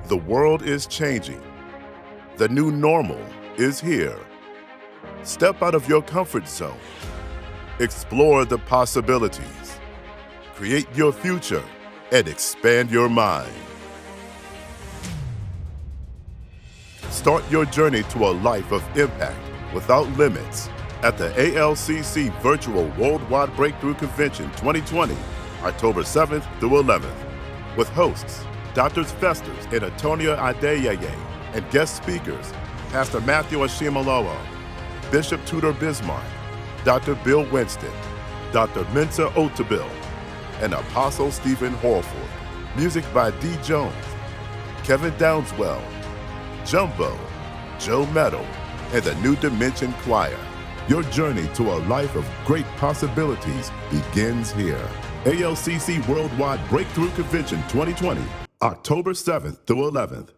The world is changing. The new normal is here. Step out of your comfort zone. Explore the possibilities. Create your future and expand your mind. Start your journey to a life of impact without limits at the ALCC Virtual Worldwide Breakthrough Convention 2020, October 7th through 11th, with hosts Drs. Festus and Anthonia Adeyeye, and guest speakers Pastor Matthew Ashimolowo, Bishop Tudor Bismark, Dr. Bill Winston, Dr. Mensa Otabil, and Apostle Stephen Holford. Music by D. Jones, Kevin Downswell, Jumbo, Joe Mettle, and the New Dimension Choir. Your journey to a life of great possibilities begins here. ALCC Worldwide Breakthrough Convention 2020, October 7th through 11th.